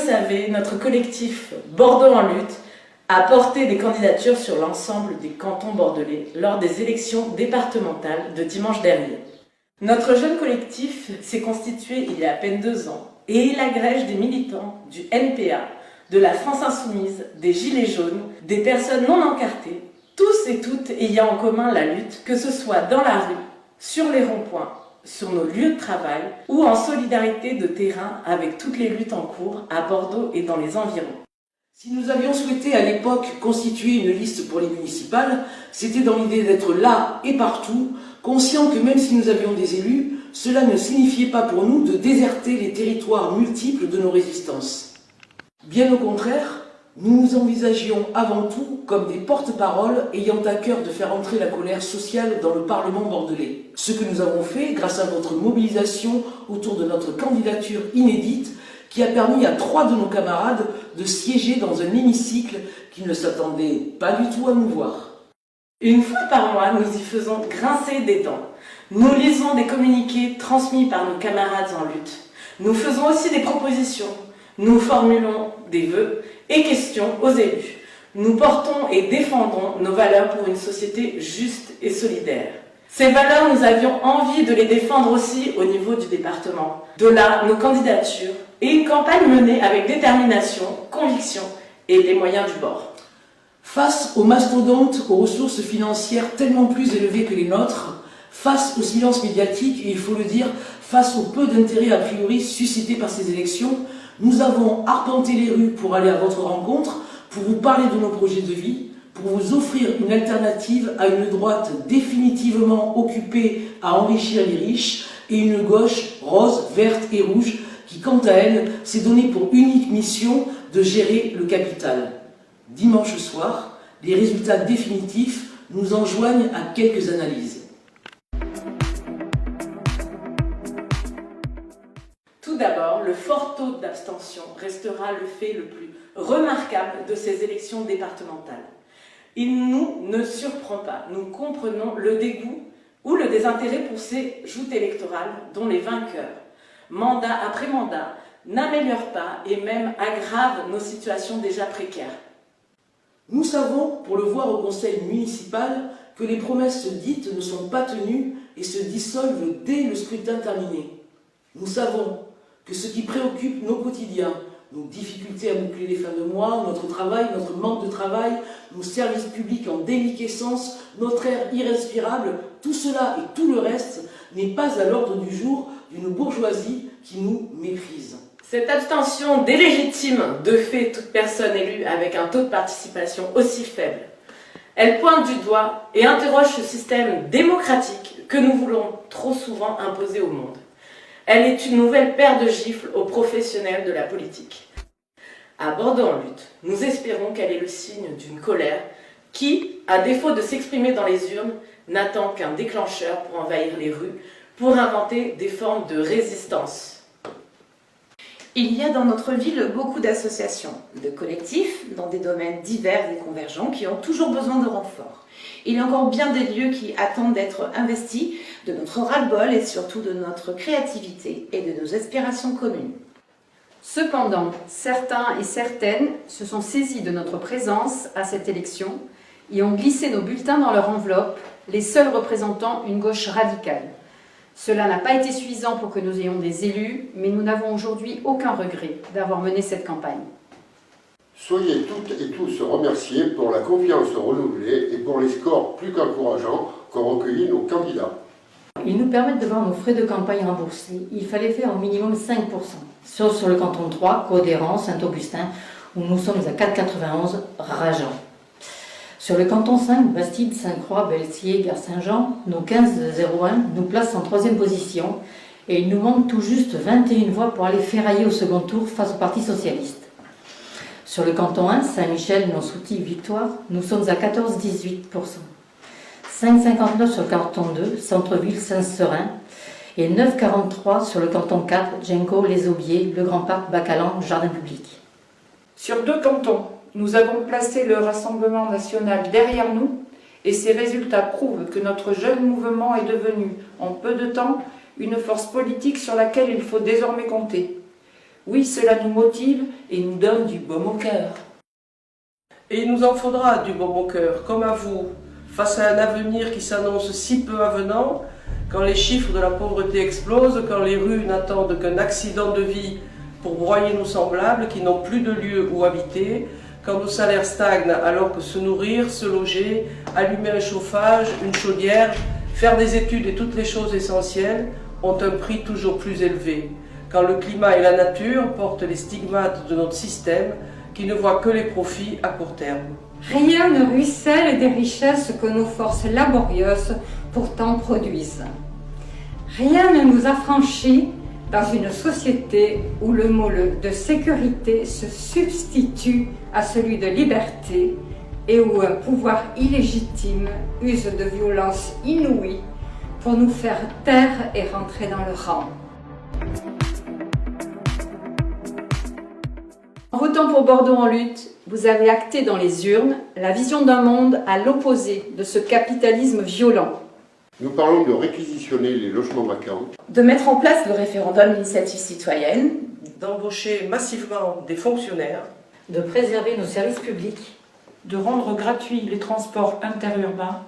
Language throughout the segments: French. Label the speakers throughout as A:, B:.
A: savez, notre collectif Bordeaux en lutte a porté des candidatures sur l'ensemble des cantons bordelais lors des élections départementales de dimanche dernier. Notre jeune collectif s'est constitué il y a à peine 2 ans et il agrège des militants du NPA, de la France Insoumise, des Gilets jaunes, des personnes non encartées, tous et toutes ayant en commun la lutte, que ce soit dans la rue, sur les ronds-points, sur nos lieux de travail ou en solidarité de terrain avec toutes les luttes en cours à Bordeaux et dans les environs.
B: Si nous avions souhaité à l'époque constituer une liste pour les municipales, c'était dans l'idée d'être là et partout, conscients que même si nous avions des élus, cela ne signifiait pas pour nous de déserter les territoires multiples de nos résistances. Bien au contraire, nous nous envisagions avant tout comme des porte-paroles ayant à cœur de faire entrer la colère sociale dans le Parlement bordelais. Ce que nous avons fait grâce à votre mobilisation autour de notre candidature inédite qui a permis à 3 de nos camarades de siéger dans un hémicycle qui ne s'attendaient pas du tout à nous voir.
A: Une fois par mois, nous y faisons grincer des dents. Nous lisons des communiqués transmis par nos camarades en lutte. Nous faisons aussi des propositions. Nous formulons des vœux et questions aux élus. Nous portons et défendons nos valeurs pour une société juste et solidaire. Ces valeurs, nous avions envie de les défendre aussi au niveau du département. De là, nos candidatures et une campagne menée avec détermination, conviction et les moyens du bord.
B: Face aux mastodontes aux ressources financières tellement plus élevées que les nôtres, face au silence médiatique et il faut le dire, face au peu d'intérêt a priori suscité par ces élections, nous avons arpenté les rues pour aller à votre rencontre, pour vous parler de nos projets de vie, pour vous offrir une alternative à une droite définitivement occupée à enrichir les riches et une gauche rose, verte et rouge qui, quant à elle, s'est donnée pour unique mission de gérer le capital. Dimanche soir, les résultats définitifs nous enjoignent à quelques analyses.
A: Tout d'abord, le fort taux d'abstention restera le fait le plus remarquable de ces élections départementales. Il ne surprend pas, nous comprenons le dégoût ou le désintérêt pour ces joutes électorales dont les vainqueurs, mandat après mandat, n'améliorent pas et même aggravent nos situations déjà précaires.
B: Nous savons, pour le voir au conseil municipal, que les promesses dites ne sont pas tenues et se dissolvent dès le scrutin terminé. Nous savons que ce qui préoccupe nos quotidiens, nos difficultés à boucler les fins de mois, notre travail, notre manque de travail, nos services publics en déliquescence, notre air irrespirable, tout cela et tout le reste n'est pas à l'ordre du jour d'une bourgeoisie qui nous méprise.
A: Cette abstention délégitime de fait toute personne élue avec un taux de participation aussi faible. Elle pointe du doigt et interroge ce système démocratique que nous voulons trop souvent imposer au monde. Elle est une nouvelle paire de gifles aux professionnels de la politique. À Bordeaux en lutte, nous espérons qu'elle est le signe d'une colère qui, à défaut de s'exprimer dans les urnes, n'attend qu'un déclencheur pour envahir les rues, pour inventer des formes de résistance.
C: Il y a dans notre ville beaucoup d'associations, de collectifs, dans des domaines divers et convergents, qui ont toujours besoin de renforts. Il y a encore bien des lieux qui attendent d'être investis de notre ras-le-bol et surtout de notre créativité et de nos aspirations communes.
D: Cependant, certains et certaines se sont saisis de notre présence à cette élection et ont glissé nos bulletins dans leur enveloppe, les seuls représentant une gauche radicale. Cela n'a pas été suffisant pour que nous ayons des élus, mais nous n'avons aujourd'hui aucun regret d'avoir mené cette campagne.
E: Soyez toutes et tous remerciés pour la confiance renouvelée et pour les scores plus qu'encourageants qu'ont recueillis nos candidats.
F: Ils nous permettent de voir nos frais de campagne remboursés. Il fallait faire au minimum 5%, sauf sur le canton 3, Codéran, Saint-Augustin, où nous sommes à 4,91, rageant. Sur le canton 5, Bastide, Sainte-Croix, Belsier, Gare Saint-Jean, nos 15,01 nous placent en 3e position et il nous manque tout juste 21 voix pour aller ferrailler au second tour face au Parti Socialiste. Sur le canton 1, Saint-Michel, nos soutis, Victoire, nous sommes à 14,18%. 5,59 sur le canton 2, Centre-Ville, Saint-Seurin, et 9,43 sur le canton 4, Genco, Les Aubiers, Le Grand Parc, Bacalan, Jardin Public.
G: Sur 2 cantons, nous avons placé le Rassemblement national derrière nous et ces résultats prouvent que notre jeune mouvement est devenu, en peu de temps, une force politique sur laquelle il faut désormais compter. Oui, cela nous motive et nous donne du baume au cœur.
H: Et il nous en faudra du baume au cœur, comme à vous, face à un avenir qui s'annonce si peu avenant, quand les chiffres de la pauvreté explosent, quand les rues n'attendent qu'un accident de vie pour broyer nos semblables qui n'ont plus de lieu où habiter, quand nos salaires stagnent alors que se nourrir, se loger, allumer un chauffage, une chaudière, faire des études et toutes les choses essentielles ont un prix toujours plus élevé, quand le climat et la nature portent les stigmates de notre système qui ne voit que les profits à court terme.
I: Rien ne ruisselle des richesses que nos forces laborieuses pourtant produisent. Rien ne nous affranchit dans une société où le mot de sécurité se substitue à celui de liberté et où un pouvoir illégitime use de violence inouïe pour nous faire taire et rentrer dans le rang.
D: En votant pour Bordeaux en lutte, vous avez acté dans les urnes la vision d'un monde à l'opposé de ce capitalisme violent.
E: Nous parlons de réquisitionner les logements vacants,
C: De mettre en place le référendum d'initiative citoyenne,
H: D'embaucher massivement des fonctionnaires,
F: De préserver nos services publics.
G: De rendre gratuits les transports interurbains,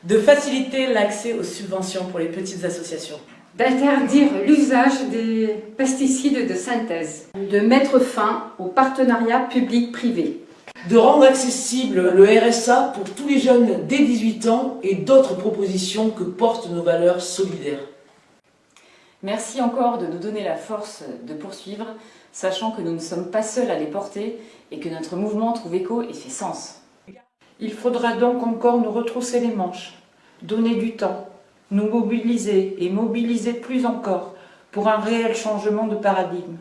A: de faciliter l'accès aux subventions pour les petites associations,
I: D'interdire l'usage des pesticides de synthèse.
D: De mettre fin au partenariat public-privé.
B: De rendre accessible le RSA pour tous les jeunes dès 18 ans et d'autres propositions que portent nos valeurs solidaires.
J: Merci encore de nous donner la force de poursuivre, sachant que nous ne sommes pas seuls à les porter et que notre mouvement trouve écho et fait sens.
G: il faudra donc encore nous retrousser les manches, donner du temps, nous mobiliser et mobiliser plus encore pour un réel changement de paradigme,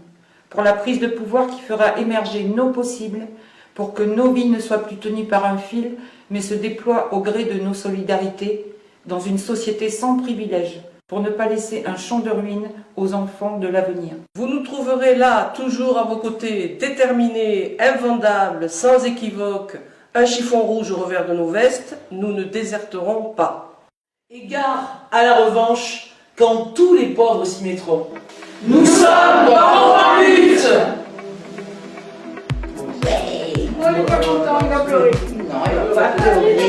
G: pour la prise de pouvoir qui fera émerger nos possibles, pour que nos vies ne soient plus tenues par un fil, mais se déploient au gré de nos solidarités dans une société sans privilèges, pour ne pas laisser un champ de ruines aux enfants de l'avenir.
H: vous nous trouverez là, toujours à vos côtés, déterminés, invendables, sans équivoque, un chiffon rouge au revers de nos vestes, nous ne déserterons pas.
B: Et gare à la revanche quand tous les pauvres s'y mettront. Nous sommes en lutte.
C: non, il va pas pleurer.